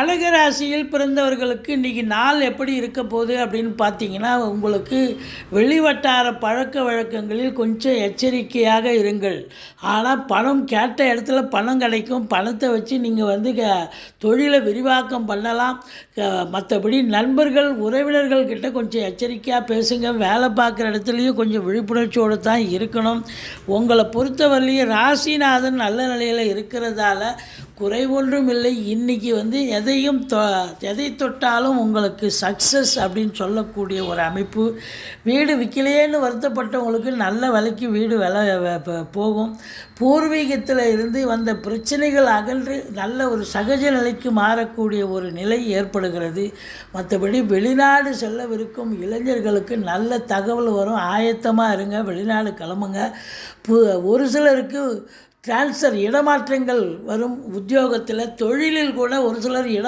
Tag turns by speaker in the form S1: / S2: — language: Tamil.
S1: கடகராசியில் பிறந்தவர்களுக்கு இன்றைக்கி நாள் எப்படி இருக்க போகுது அப்படின்னு பார்த்தீங்கன்னா, உங்களுக்கு வெளிவட்டார பழக்க வழக்கங்களில் கொஞ்சம் எச்சரிக்கையாக இருங்கள். ஆனால் பணம் கேட்ட இடத்துல பணம் கிடைக்கும். பணத்தை வச்சு நீங்கள் தொழிலை விரிவாக்கம் பண்ணலாம். மற்றபடி நண்பர்கள் உறவினர்கள் கிட்ட கொஞ்சம் எச்சரிக்கையாக பேசுங்க. வேலை பார்க்குற இடத்துலையும் கொஞ்சம் விழிப்புணர்ச்சியோடு தான் இருக்கணும். உங்களை பொறுத்தவரையிலையும் ராசிநாதன் நல்ல நிலையில் இருக்கிறதால குறை ஒன்றும் இல்லை. இன்றைக்கி எதை தொட்டாலும் உங்களுக்கு சக்ஸஸ் அப்படின்னு சொல்லக்கூடிய ஒரு அமைப்பு. வீடு விற்கலையேன்னு வருத்தப்பட்டவங்களுக்கு நல்ல விலைக்கு வீடு போகும். பூர்வீகத்தில் இருந்து வந்த பிரச்சனைகள் அகன்று நல்ல ஒரு சகஜ நிலைக்கு மாறக்கூடிய ஒரு நிலை ஏற்படுகிறது. மற்றபடி வெளிநாடு செல்லவிருக்கும் இளைஞர்களுக்கு நல்ல தகவல் வரும். ஆயத்தமாக இருங்க, வெளிநாடு கிளம்புங்க. ஒரு சிலருக்கு ட்ரான்ஸ்ஃபர் இடமாற்றங்கள் வரும். உத்தியோகத்தில் தொழிலில் கூட ஒரு சிலர்